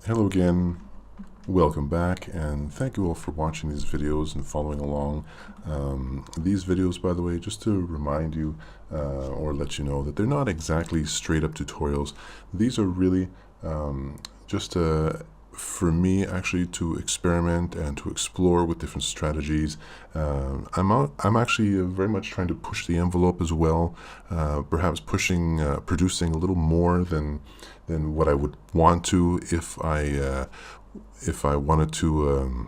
Hello again, welcome back, and thank you all for watching these videos and following along. These videos, by the way, just to remind you or let you know that they're not exactly straight up tutorials. These are really just for me actually to experiment and to explore with different strategies. I'm actually very much trying to push the envelope as well, perhaps producing a little more than what I would want to if I wanted to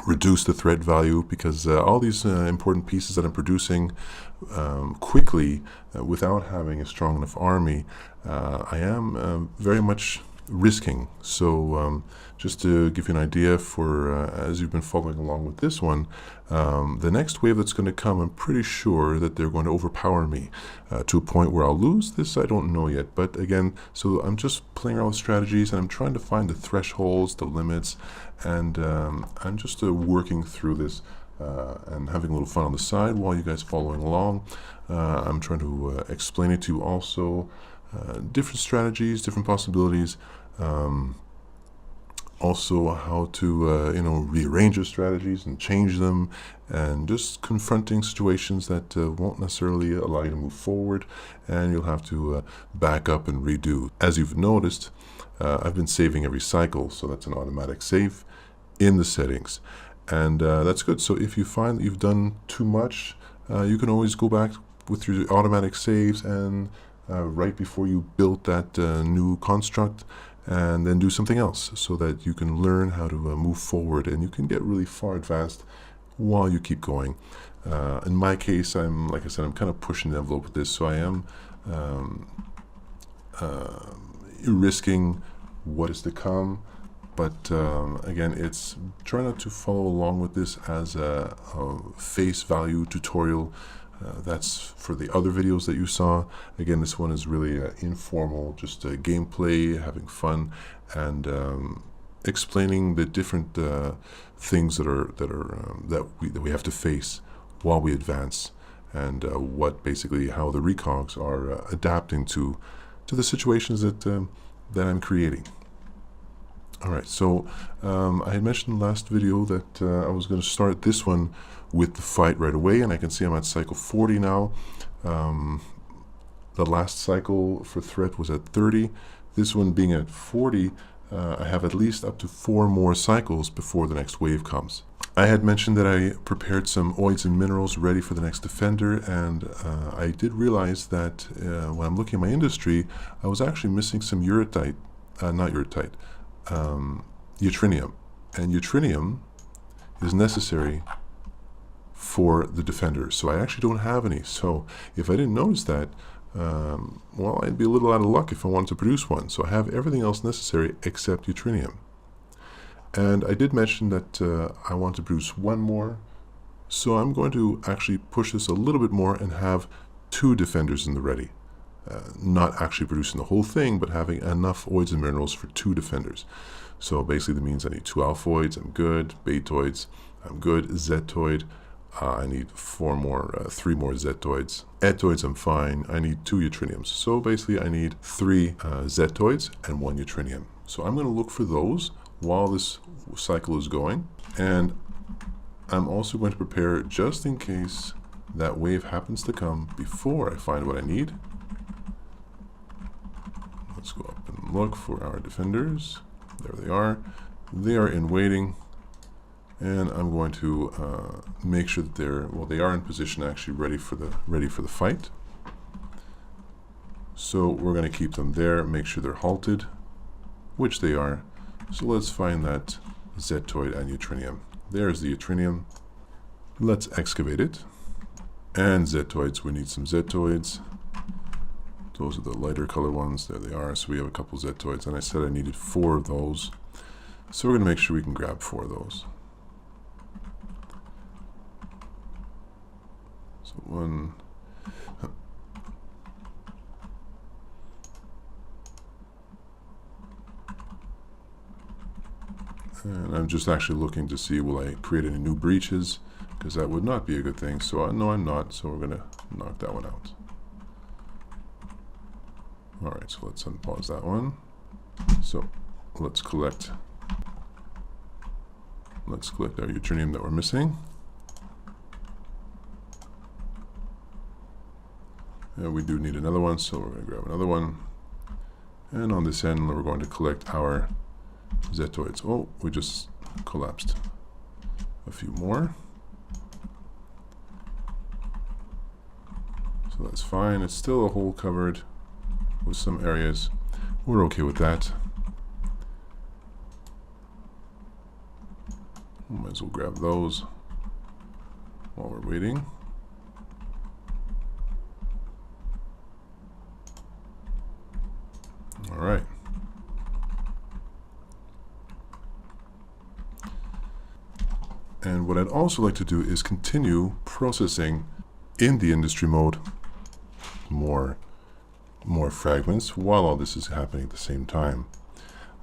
reduce the threat value, because all these important pieces that I'm producing quickly without having a strong enough army, I am very much risking. So just to give you an idea, for as you've been following along with this one, the next wave that's going to come, I'm pretty sure that they're going to overpower me to a point where I'll lose. This I don't know yet, but again, so I'm just playing around with strategies and I'm trying to find the thresholds, the limits, and I'm just working through this and having a little fun on the side while you guys following along. I'm trying to explain it to you also, different strategies, different possibilities, also how to rearrange your strategies and change them, and just confronting situations that won't necessarily allow you to move forward, and you'll have to back up and redo. As you've noticed, I've been saving every cycle, so that's an automatic save in the settings, and that's good. So if you find that you've done too much, you can always go back with your automatic saves and right before you build that new construct, and then do something else, so that you can learn how to move forward, and you can get really far advanced while you keep going. In my case, like I said, I'm kind of pushing the envelope with this, so I am risking what is to come. But again, it's try not to follow along with this as a face value tutorial. That's for the other videos that you saw. Again, this one is really informal, just gameplay, having fun, and explaining the different things that we have to face while we advance, and how the recogs are adapting to the situations that I'm creating. All right, so I had mentioned in the last video that I was going to start this one with the fight right away, and I can see I'm at cycle 40 now. The last cycle for threat was at 30. This one being at 40, I have at least up to 4 more cycles before the next wave comes. I had mentioned that I prepared some oids and minerals ready for the next defender, and I did realize that when I'm looking at my industry, I was actually missing some ureatite, not ureatite, yttrinium, and yttrinium is necessary for the defender, so I actually don't have any. So if I didn't notice that, well, I'd be a little out of luck if I wanted to produce one. So I have everything else necessary except yttrinium. And I did mention that I want to produce one more, so I'm going to actually push this a little bit more and have 2 defenders in the ready. Not actually producing the whole thing, but having enough oids and minerals for 2 defenders. So basically that means I need 2 alphoids, I'm good. Betoids, I'm good. Zetoid, I need 3 more zetoids. Etoids, I'm fine. I need 2 yttriniums. So basically I need 3 zetoids and 1 yttrinium. So I'm going to look for those while this cycle is going, and I'm also going to prepare just in case that wave happens to come before I find what I need. Let's go up and look for our defenders. There they are. They are in waiting, and I'm going to make sure that they are in position, actually ready for the fight. So we're going to keep them there, make sure they're halted, which they are. So let's find that zetoid and yttrinium. There's the yttrinium. Let's excavate it. And zetoids, we need some zetoids. Those are the lighter color ones. There they are. So we have a couple zetoids, and I said I needed 4 of those. So we're going to make sure we can grab 4 of those. So 1. And I'm just actually looking to see, will I create any new breaches? Because that would not be a good thing. So no, I'm not. So we're going to knock that one out. All right, so let's unpause that one. So let's collect our yttrium that we're missing. And we do need another one, so we're going to grab another one. And on this end, we're going to collect our zetoids. Oh, we just collapsed a few more. So that's fine. It's still a hole covered with some areas. We're okay with that. We might as well grab those while we're waiting. All right. And what I'd also like to do is continue processing in the industry mode more fragments while all this is happening at the same time.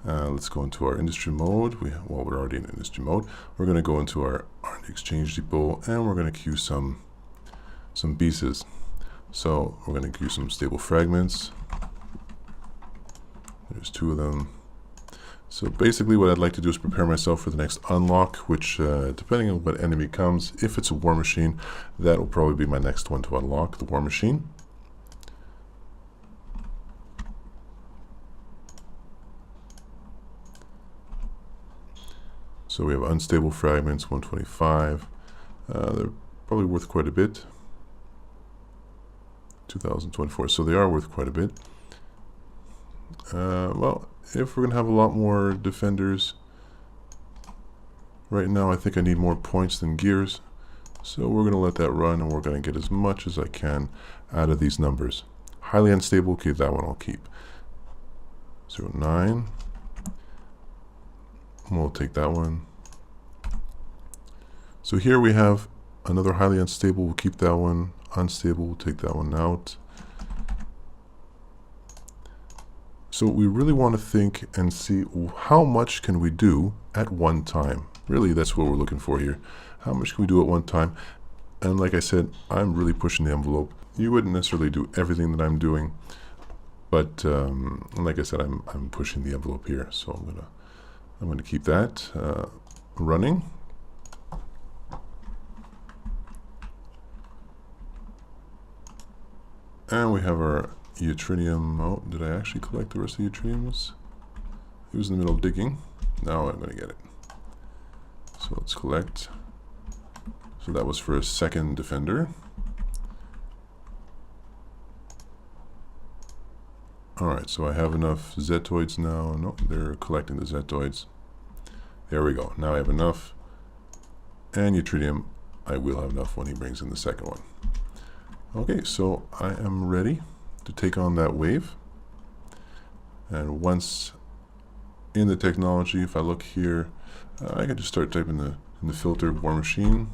Let's go into our industry mode. While we're already in industry mode, we're going to go into our R&D exchange depot, and we're going to queue some pieces. So we're going to queue some stable fragments. There's 2 of them. So basically what I'd like to do is prepare myself for the next unlock, which depending on what enemy comes, if it's a war machine, that will probably be my next one to unlock, the war machine. So we have unstable fragments, 125. They're probably worth quite a bit. 2024, so they are worth quite a bit. Well, if we're going to have a lot more defenders, right now I think I need more points than gears. So we're going to let that run, and we're going to get as much as I can out of these numbers. Highly unstable, okay, that one I'll keep. 09. We'll take that one. So here we have another highly unstable. We'll keep that one. Unstable, we'll take that one out. So we really want to think and see how much can we do at one time. Really, that's what we're looking for here. How much can we do at one time? And like I said, I'm really pushing the envelope. You wouldn't necessarily do everything that I'm doing, but like I said, I'm pushing the envelope here. So I'm gonna keep that running. And we have our yttrium. Oh, did I actually collect the rest of the yttriums? He was in the middle of digging. Now I'm gonna get it. So let's collect. So that was for a second defender. Alright, so I have enough zetoids now. No, they're collecting the zetoids. There we go. Now I have enough. And yttrium, I will have enough when he brings in the second one. Okay, so I am ready to take on that wave. And once in the technology, if I look here, I can just start typing in the filter war machine.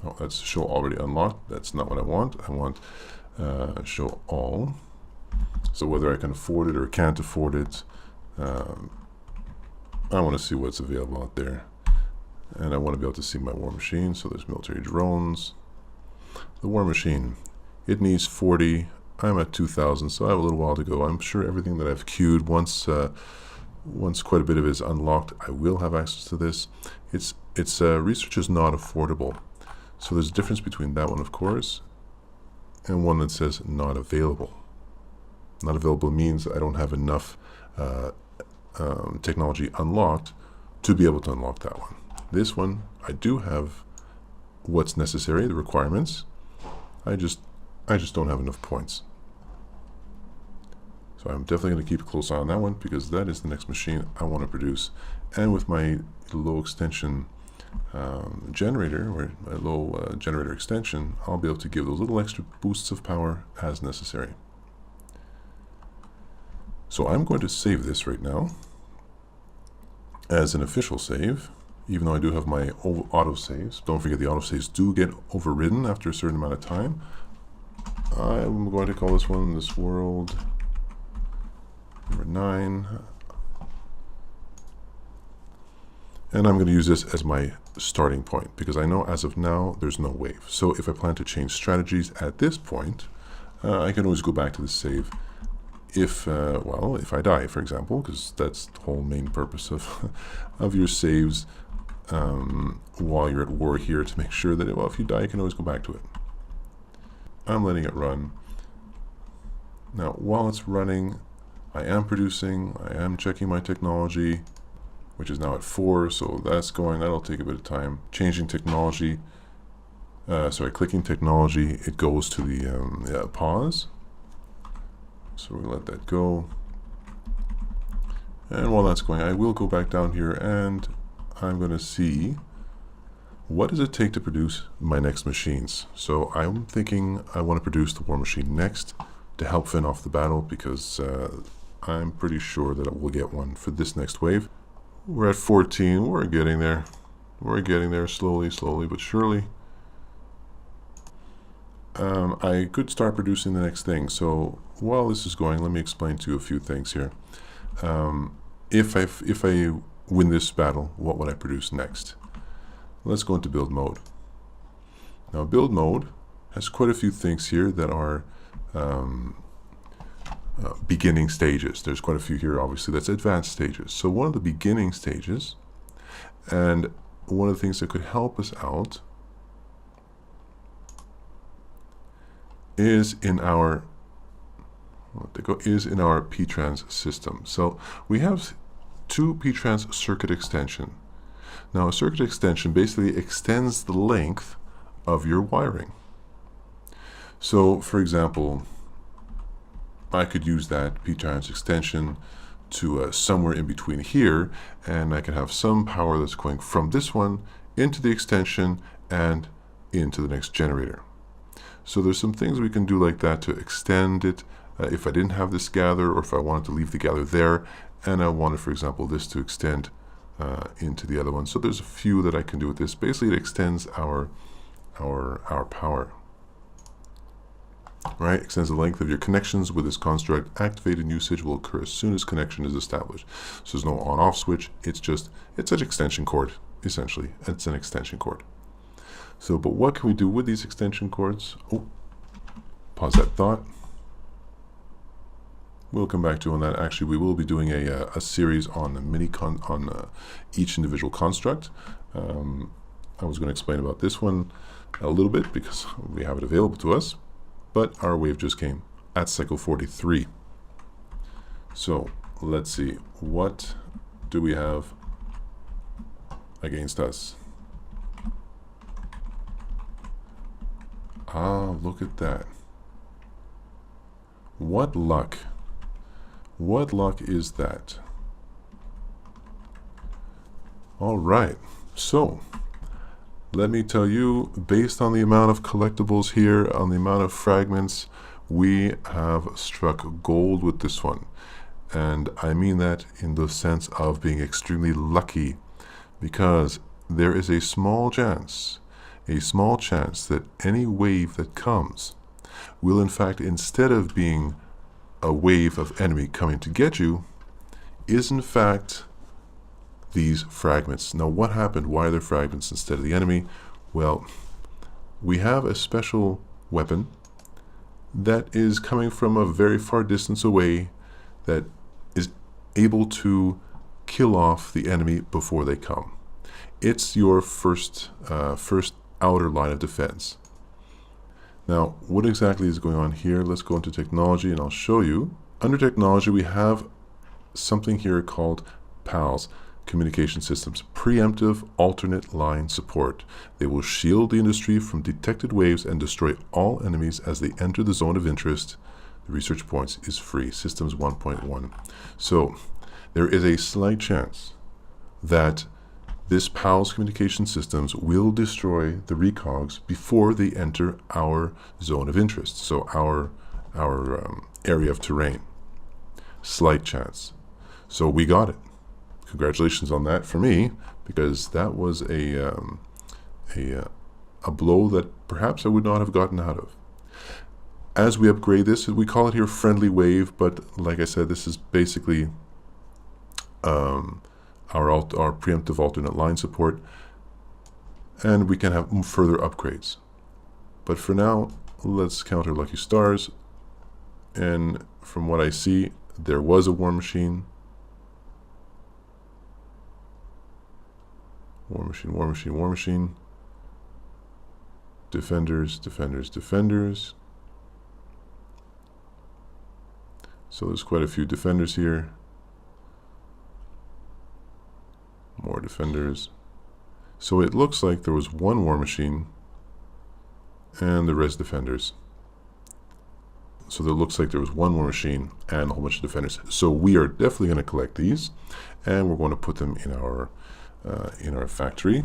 Oh, that's show already unlocked. That's not what I want. I want show all. So whether I can afford it or can't afford it, I want to see what's available out there. And I want to be able to see my war machine. So there's military drones. The war machine, it needs 40. I'm at 2,000, so I have a little while to go. I'm sure everything that I've queued, once quite a bit of it is unlocked, I will have access to this. It's research is not affordable. So there's a difference between that one, of course, and one that says not available. Not available means I don't have enough technology unlocked to be able to unlock that one. This one, I do have what's necessary, the requirements. I just don't have enough points. So I'm definitely going to keep a close eye on that one, because that is the next machine I want to produce. And with my low extension generator, or my low generator extension, I'll be able to give those little extra boosts of power as necessary. So I'm going to save this right now as an official save, even though I do have my autosaves. Don't forget the autosaves do get overridden after a certain amount of time. I'm going to call this one This World number 9. And I'm going to use this as my starting point, because I know as of now there's no wave. So if I plan to change strategies at this point, I can always go back to the save if I die, for example, because that's the whole main purpose of of your saves while you're at war here, to make sure that, well, if you die, you can always go back to it. I'm letting it run. Now, while it's running, I am producing, I am checking my technology, which is now at 4, so that's going, that'll take a bit of time. Changing technology, clicking technology, it goes to the pause. So we'll let that go. And while that's going, I will go back down here and I'm going to see what does it take to produce my next machines. So I'm thinking I want to produce the war machine next to help fend off the battle, because I'm pretty sure that we'll get one for this next wave. We're at 14. We're getting there. We're getting there slowly but surely. I could start producing the next thing. So while this is going, let me explain to you a few things here. If I win this battle, what would I produce next? Let's go into build mode. Now, build mode has quite a few things here that are beginning stages. There's quite a few here, obviously, that's advanced stages. So one of the beginning stages, and one of the things that could help us out, is in our P-trans system. So we have 2 P-trans circuit extension. Now, a circuit extension basically extends the length of your wiring. So, for example, I could use that P-trans extension to somewhere in between here, and I can have some power that's going from this one into the extension and into the next generator. So there's some things we can do like that to extend it if I didn't have this gather, or if I wanted to leave the gather there, and I wanted, for example, this to extend into the other one. So there's a few that I can do with this. Basically, it extends our power. Right? Extends the length of your connections with this construct. Activated usage will occur as soon as connection is established. So there's no on-off switch. It's an extension cord, essentially. It's an extension cord. So, but what can we do with these extension cords? Oh, pause that thought. We'll come back to on that. Actually, we will be doing a series on the each individual construct. I was going to explain about this one a little bit because we have it available to us, but our wave just came at cycle 43. So let's see, what do we have against us? Ah, look at that. What luck. What luck is that? All right, so let me tell you, based on the amount of collectibles here, on the amount of fragments, we have struck gold with this one. And I mean that in the sense of being extremely lucky, because there is a small chance that any wave that comes will, in fact, instead of being a wave of enemy coming to get you, is in fact these fragments. Now, what happened? Why are there fragments instead of the enemy? Well, we have a special weapon that is coming from a very far distance away that is able to kill off the enemy before they come. It's your first outer line of defense. Now, what exactly is going on here? Let's go into technology and I'll show you. Under technology, we have something here called PALS, Communication Systems, Preemptive Alternate Line Support. They will shield the industry from detected waves and destroy all enemies as they enter the zone of interest. The research points is free, Systems 1.1. So there is a slight chance that this PALS communication systems will destroy the RECOGs before they enter our zone of interest, so our area of terrain. Slight chance. So we got it. Congratulations on that for me, because that was a blow that perhaps I would not have gotten out of. As we upgrade this, we call it here friendly wave, but like I said, this is basically our preemptive alternate line support, and we can have further upgrades. But for now, let's count our lucky stars. and from what I see, there was a war machine. War machine, war machine, war machine. Defenders, defenders, defenders. So there's quite a few defenders here. More defenders. So it looks like there was one war machine and the rest defenders. So it looks like there was one war machine and a whole bunch of defenders. So we are definitely going to collect these, and we're going to put them in our factory,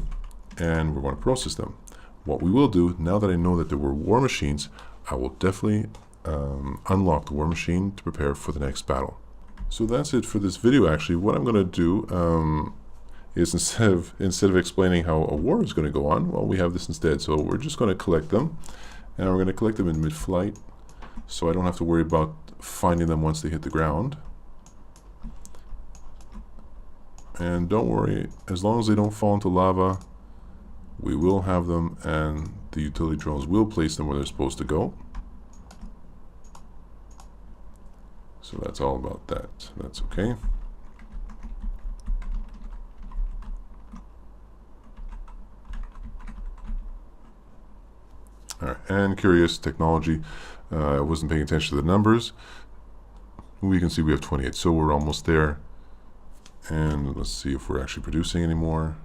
and we're going to process them. What we will do, now that I know that there were war machines, I will definitely unlock the war machine to prepare for the next battle. So that's it for this video. Actually, what I'm going to do is instead of explaining how a war is going to go on, well, we have this instead. So we're just going to collect them, and we're going to collect them in mid-flight, so I don't have to worry about finding them once they hit the ground. And don't worry, as long as they don't fall into lava, we will have them, and the utility drones will place them where they're supposed to go. So that's all about that. That's okay. All right, and curious technology. I wasn't paying attention to the numbers. We can see we have 28, so we're almost there. And let's see if we're actually producing anymore.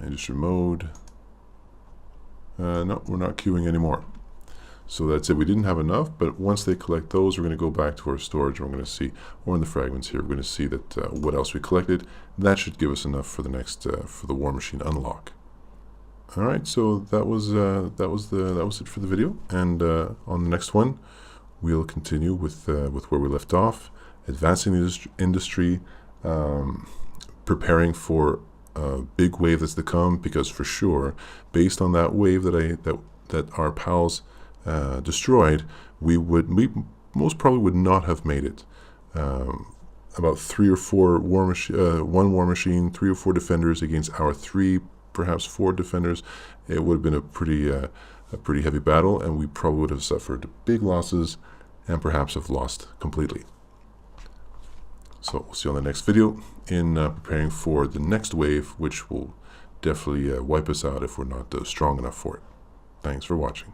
Industry mode. No, we're not queuing anymore. So that's it. We didn't have enough, but once they collect those, we're going to go back to our storage, and we're going to see, or in the fragments here, we're going to see that what else we collected. That should give us enough for the next for the war machine unlock. All right, so that was it for the video, and on the next one, we'll continue with where we left off, advancing the industry, preparing for a big wave that's to come, because for sure, based on that wave that our pals destroyed, we most probably would not have made it. About 3 or 4 one war machine, 3 or 4 defenders against our 3, perhaps 4 defenders. It would have been a pretty heavy battle, and we probably would have suffered big losses and perhaps have lost completely. So we'll see you on the next video in preparing for the next wave, which will definitely wipe us out if we're not strong enough for it. Thanks for watching.